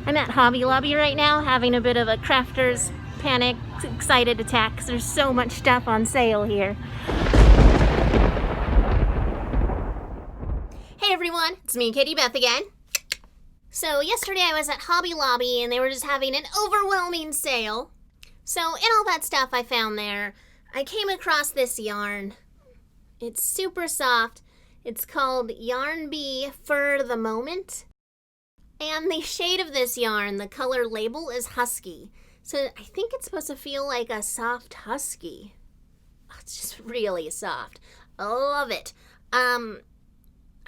I'm at Hobby Lobby right now having a bit of a crafter's panic, excited attack because there's so much stuff on sale here. Hey everyone, it's me, Katie-Beth again. So yesterday I was at Hobby Lobby and they were just having an overwhelming sale. So in all that stuff I found there, I came across this yarn. It's super soft. It's called Yarn Bee for the Moment. And the shade of this yarn, the color label is Husky. So I think it's supposed to feel like a soft husky. Oh, it's just really soft. I love it. I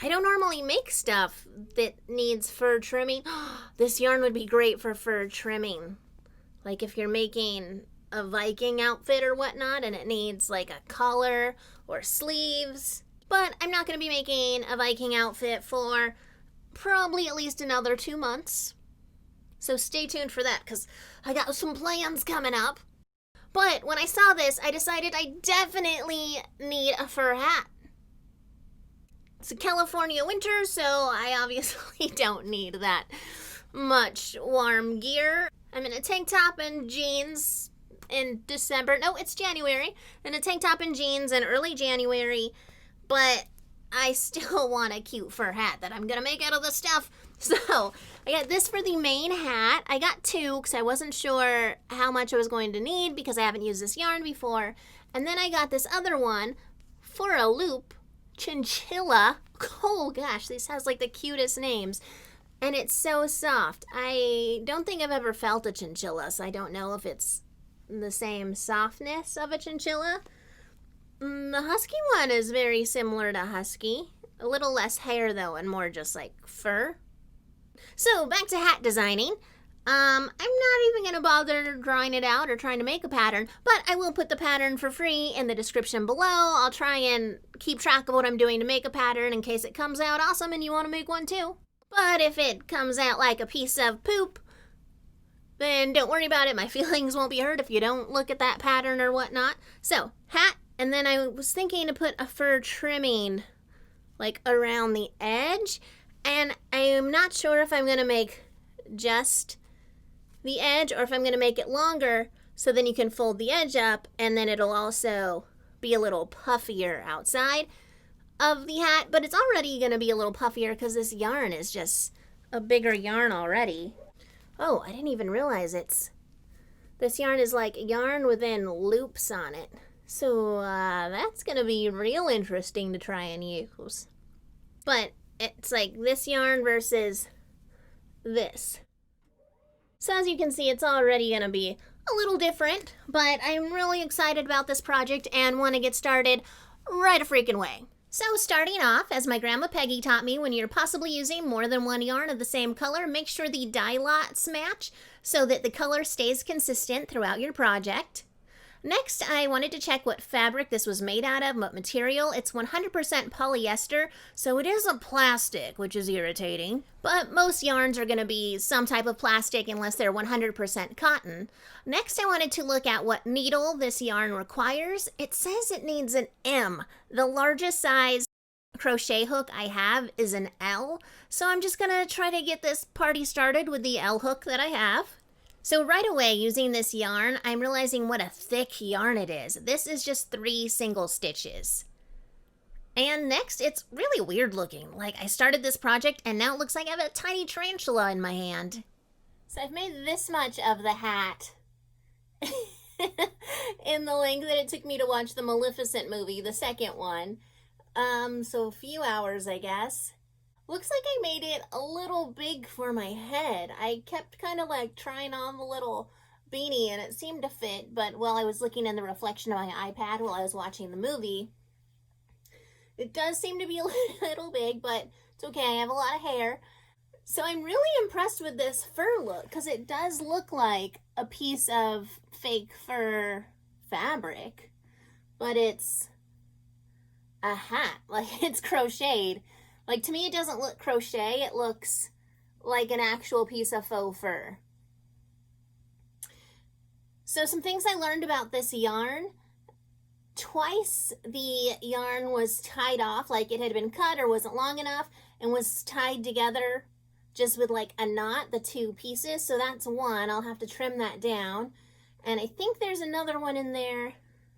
don't normally make stuff that needs fur trimming. This yarn would be great for fur trimming. Like if you're making a Viking outfit or whatnot and it needs like a collar or sleeves. But I'm not going to be making a Viking outfit for probably at least another 2 months. So stay tuned for that because I got some plans coming up. But when I saw this, I decided I definitely need a fur hat. It's a California winter, so I obviously don't need that much warm gear. I'm in a tank top and jeans in December. No, it's January. In a tank top and jeans in early January. But I still want a cute fur hat that I'm going to make out of the stuff. So I got this for the main hat. I got two because I wasn't sure how much I was going to need because I haven't used this yarn before. And then I got this other one for a loop, Chinchilla. Oh gosh, this has like the cutest names. And it's so soft. I don't think I've ever felt a chinchilla, so I don't know if it's the same softness of a chinchilla. The husky one is very similar to husky. A little less hair though and more just like fur. So back to hat designing. I'm not even going to bother drawing it out or trying to make a pattern, but I will put the pattern for free in the description below. I'll try and keep track of what I'm doing to make a pattern in case it comes out awesome and you want to make one too. But if it comes out like a piece of poop, then don't worry about it. My feelings won't be hurt if you don't look at that pattern or whatnot. So, hat. And then I was thinking to put a fur trimming like around the edge. And I'm not sure if I'm going to make just the edge or if I'm going to make it longer so then you can fold the edge up and then it'll also be a little puffier outside of the hat. But it's already going to be a little puffier because this yarn is just a bigger yarn already. Oh, I didn't even realize this yarn is like yarn within loops on it. So that's going to be real interesting to try and use. But it's like this yarn versus this. So as you can see, it's already going to be a little different. But I'm really excited about this project and want to get started right a freaking way. So starting off, as my grandma Peggy taught me, when you're possibly using more than one yarn of the same color, make sure the dye lots match so that the color stays consistent throughout your project. Next, I wanted to check what fabric this was made out of, what material. It's 100% polyester, so it isn't plastic, which is irritating. But most yarns are going to be some type of plastic unless they're 100% cotton. Next, I wanted to look at what needle this yarn requires. It says it needs an M. The largest size crochet hook I have is an L, so I'm just going to try to get this party started with the L hook that I have. So right away, using this yarn, I'm realizing what a thick yarn it is. This is just 3 single stitches. And next, it's really weird looking. Like, I started this project, and now it looks like I have a tiny tarantula in my hand. So I've made this much of the hat in the length that it took me to watch the Maleficent movie, the second one. So a few hours, I guess. Looks like I made it a little big for my head. I kept kind of like trying on the little beanie and it seemed to fit, but while I was looking in the reflection of my iPad while I was watching the movie, it does seem to be a little big, but it's okay. I have a lot of hair. So I'm really impressed with this fur look because it does look like a piece of fake fur fabric, but it's a hat. Like, it's crocheted. Like, to me, it doesn't look crochet. It looks like an actual piece of faux fur. So some things I learned about this yarn. Twice the yarn was tied off, like it had been cut or wasn't long enough, and was tied together just with like a knot, the two pieces. So that's one. I'll have to trim that down. And I think there's another one in there.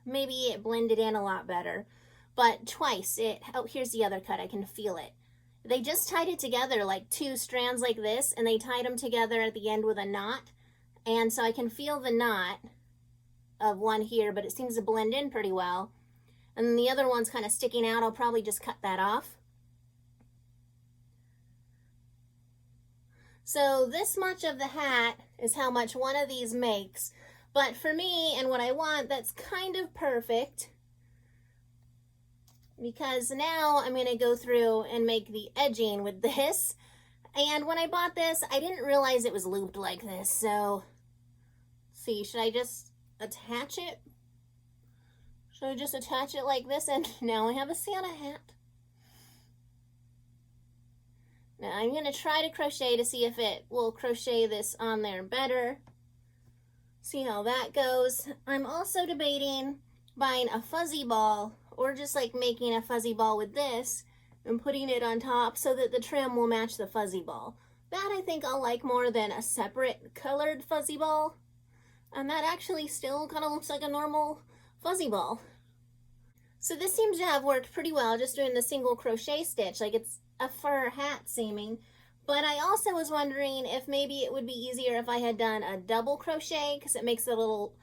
Maybe it blended in a lot better. But twice oh, here's the other cut. I can feel it. They just tied it together like two strands like this, and they tied them together at the end with a knot. And so I can feel the knot of one here, but it seems to blend in pretty well. And then the other one's kind of sticking out. I'll probably just cut that off. So this much of the hat is how much one of these makes. But for me and what I want, that's kind of perfect. Because now I'm going to go through and make the edging with this. And when I bought this, I didn't realize it was looped like this. So, see, should I just attach it? Should I just attach it like this? And now I have a Santa hat. Now I'm going to try to crochet to see if it will crochet this on there better. See how that goes. I'm also debating buying a fuzzy ball, or just like making a fuzzy ball with this and putting it on top so that the trim will match the fuzzy ball. That I think I'll like more than a separate colored fuzzy ball. And that actually still kind of looks like a normal fuzzy ball. So this seems to have worked pretty well, just doing the single crochet stitch, like it's a fur hat seeming. But I also was wondering if maybe it would be easier if I had done a double crochet, because it makes it a little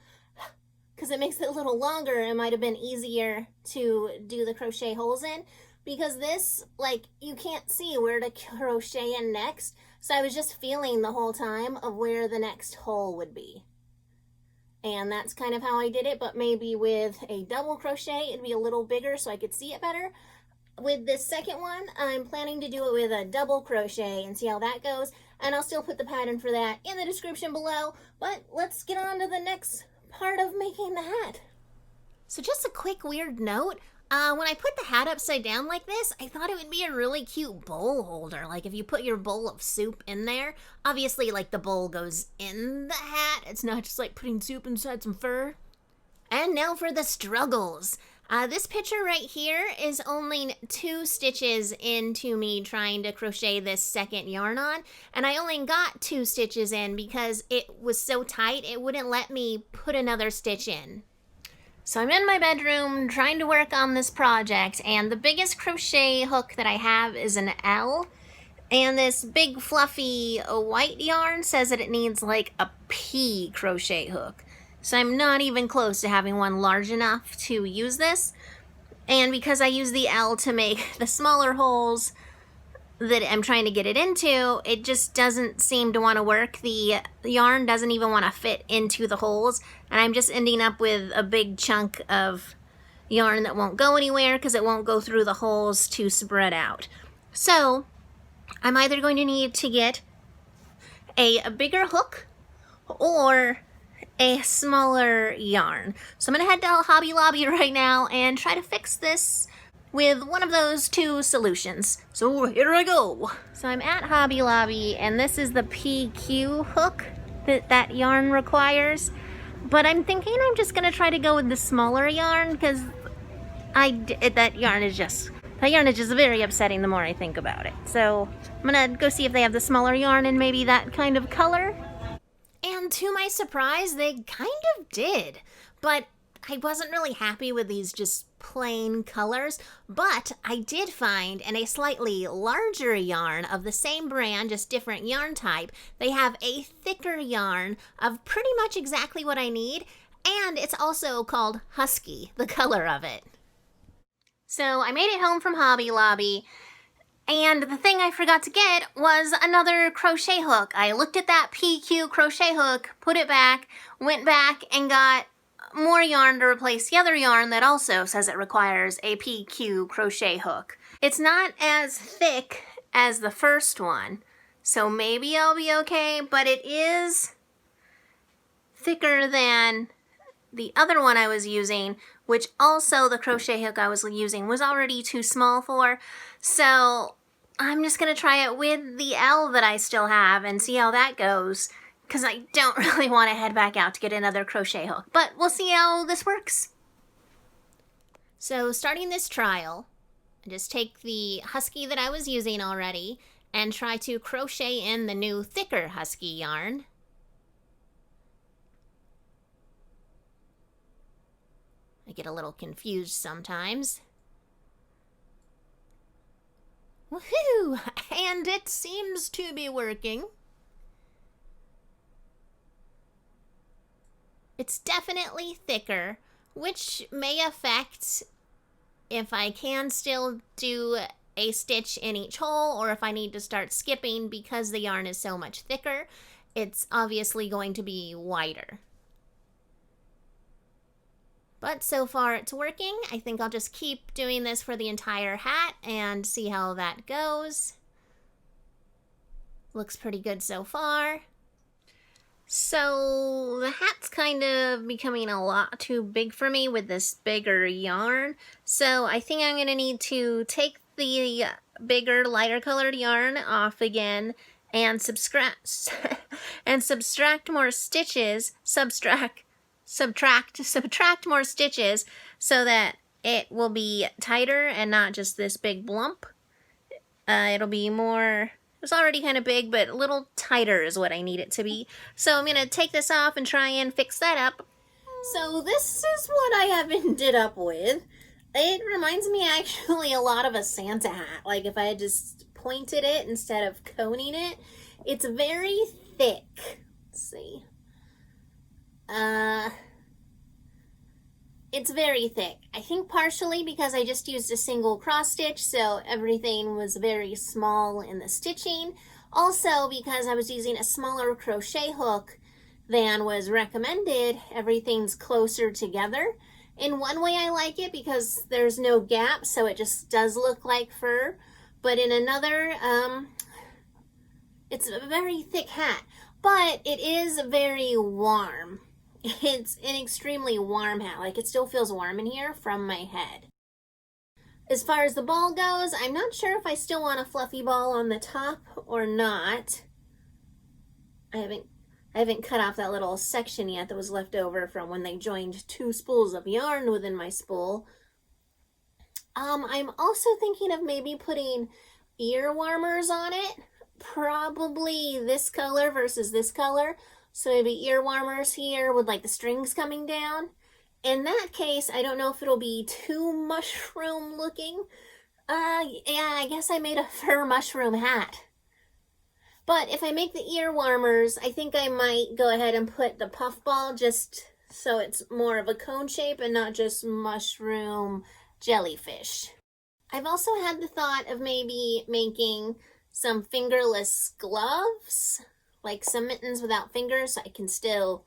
longer. It might have been easier to do the crochet holes in, because this, like, you can't see where to crochet in next. So I was just feeling the whole time of where the next hole would be. And that's kind of how I did it, but maybe with a double crochet, it'd be a little bigger so I could see it better. With this second one, I'm planning to do it with a double crochet and see how that goes. And I'll still put the pattern for that in the description below. But let's get on to the next part of making the hat. So just a quick weird note. When I put the hat upside down like this, I thought it would be a really cute bowl holder. Like if you put your bowl of soup in there, obviously like the bowl goes in the hat. It's not just like putting soup inside some fur. And now for the struggles. This picture right here is only 2 stitches into me trying to crochet this second yarn on, and I only got 2 stitches in because it was so tight it wouldn't let me put another stitch in. So I'm in my bedroom trying to work on this project, and the biggest crochet hook that I have is an L, and this big fluffy white yarn says that it needs like a P crochet hook. So I'm not even close to having one large enough to use this. And because I use the L to make the smaller holes that I'm trying to get it into, it just doesn't seem to want to work. The yarn doesn't even want to fit into the holes. And I'm just ending up with a big chunk of yarn that won't go anywhere because it won't go through the holes to spread out. So I'm either going to need to get a bigger hook or a smaller yarn. So I'm gonna head to Hobby Lobby right now and try to fix this with one of those 2 solutions. So here I go. So I'm at Hobby Lobby, and this is the PQ hook that yarn requires. But I'm thinking I'm just gonna try to go with the smaller yarn because that yarn is just very upsetting the more I think about it. So I'm gonna go see if they have the smaller yarn and maybe that kind of color. And to my surprise, they kind of did. But I wasn't really happy with these just plain colors. But I did find in a slightly larger yarn of the same brand, just different yarn type, they have a thicker yarn of pretty much exactly what I need. And it's also called Husky, the color of it. So I made it home from Hobby Lobby. And the thing I forgot to get was another crochet hook. I looked at that PQ crochet hook, put it back, went back and got more yarn to replace the other yarn that also says it requires a PQ crochet hook. It's not as thick as the first one, so maybe I'll be okay, but it is thicker than the other one I was using, which also the crochet hook I was using was already too small for. So I'm just going to try it with the L that I still have and see how that goes, because I don't really want to head back out to get another crochet hook. But we'll see how this works. So starting this trial, I just take the Husky that I was using already, and try to crochet in the new thicker husky yarn. I get a little confused sometimes. Woohoo! And it seems to be working. It's definitely thicker, which may affect if I can still do a stitch in each hole or if I need to start skipping because the yarn is so much thicker. It's obviously going to be wider. But so far it's working. I think I'll just keep doing this for the entire hat and see how that goes. Looks pretty good so far. So the hat's kind of becoming a lot too big for me with this bigger yarn. So I think I'm gonna need to take the bigger, lighter colored yarn off again and subtract more stitches, subtract more stitches so that it will be tighter and not just this big lump. It'll be more, it's already kind of big, but a little tighter is what I need it to be. So I'm gonna take this off and try and fix that up. So this is what I have ended up with. It reminds me actually a lot of a Santa hat. Like if I had just pointed it instead of coning it. It's very thick. Let's see. It's very thick. I think partially because I just used a single cross stitch, so everything was very small in the stitching. Also because I was using a smaller crochet hook than was recommended, everything's closer together. In one way I like it because there's no gap, so it just does look like fur. But in another, it's a very thick hat, but it is very warm. It's an extremely warm hat. Like, it still feels warm in here from my head. As far as the ball goes, I'm not sure if I still want a fluffy ball on the top or not. I haven't cut off that little section yet that was left over from when they joined two spools of yarn within my spool. I'm also thinking of maybe putting ear warmers on it. Probably this color versus this color. So maybe ear warmers here with like the strings coming down. In that case, I don't know if it'll be too mushroom looking. Yeah, I guess I made a fur mushroom hat. But if I make the ear warmers, I think I might go ahead and put the puff ball just so it's more of a cone shape and not just mushroom jellyfish. I've also had the thought of maybe making some fingerless gloves, like some mittens without fingers so I can still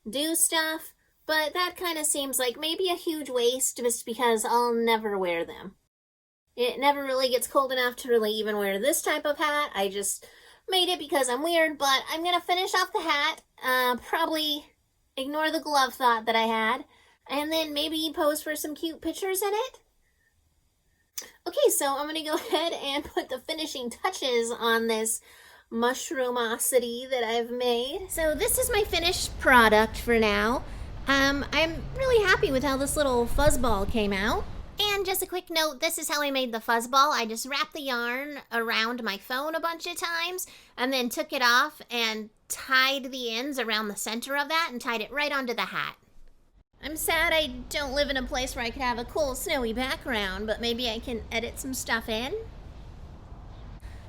do stuff. But that kind of seems like maybe a huge waste just because I'll never wear them. It never really gets cold enough to really even wear this type of hat. I just made it because I'm weird, but I'm going to finish off the hat. Probably ignore the glove thought that I had. And then maybe pose for some cute pictures in it. Okay, so I'm going to go ahead and put the finishing touches on this mushroomosity that I've made. So this is my finished product for now. I'm really happy with how this little fuzzball came out. And just a quick note, this is how I made the fuzzball. I just wrapped the yarn around my phone a bunch of times and then took it off and tied the ends around the center of that and tied it right onto the hat. I'm sad I don't live in a place where I could have a cool snowy background, but maybe I can edit some stuff in.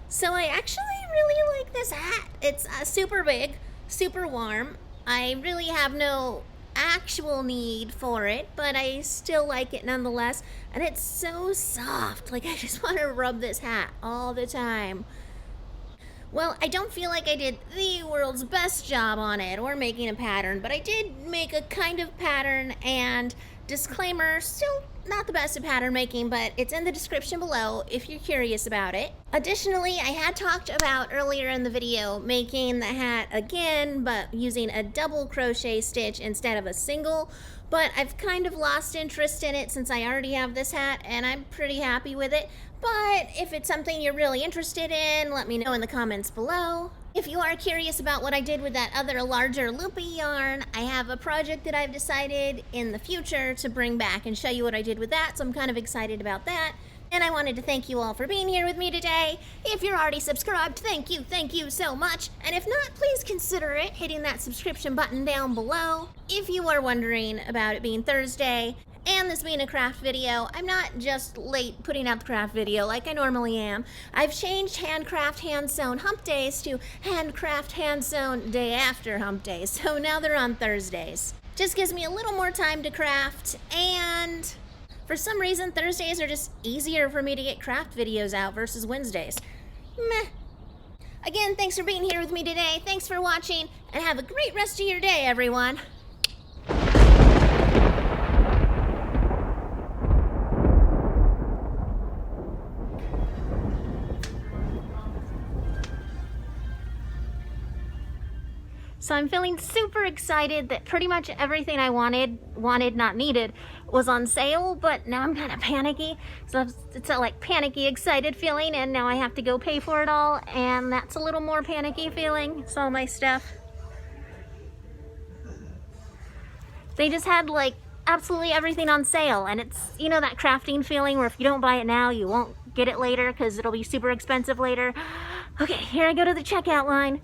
So I actually really like this hat. It's super big, super warm. I really have no actual need for it, but I still like it nonetheless. And it's so soft. Like, I just want to rub this hat all the time. Well, I don't feel like I did the world's best job on it or making a pattern, but I did make a kind of pattern, and disclaimer, still not the best at pattern making, but it's in the description below if you're curious about it. Additionally, I had talked about earlier in the video making the hat again, but using a double crochet stitch instead of a single, but I've kind of lost interest in it since I already have this hat, and I'm pretty happy with it. But if it's something you're really interested in, let me know in the comments below. If you are curious about what I did with that other larger loopy yarn, I have a project that I've decided in the future to bring back and show you what I did with that, so I'm kind of excited about that. And I wanted to thank you all for being here with me today. If you're already subscribed, thank you so much. And if not, please consider it, hitting that subscription button down below. If you are wondering about it being Thursday and this being a craft video, I'm not just late putting out the craft video like I normally am. I've changed Handcraft Handsewn Hump Days to Handcraft Handsewn Day After Hump Days, so now they're on Thursdays. Just gives me a little more time to craft, and for some reason, Thursdays are just easier for me to get craft videos out versus Wednesdays. Meh. Again, thanks for being here with me today. Thanks for watching, and have a great rest of your day, everyone. So I'm feeling super excited that pretty much everything I wanted, not needed, was on sale, but now I'm kind of panicky. So it's a like panicky, excited feeling, and now I have to go pay for it all, and that's a little more panicky feeling. It's all my stuff. They just had like absolutely everything on sale, and it's, you know, that crafting feeling where if you don't buy it now, you won't get it later because it'll be super expensive later. Okay, here I go to the checkout line.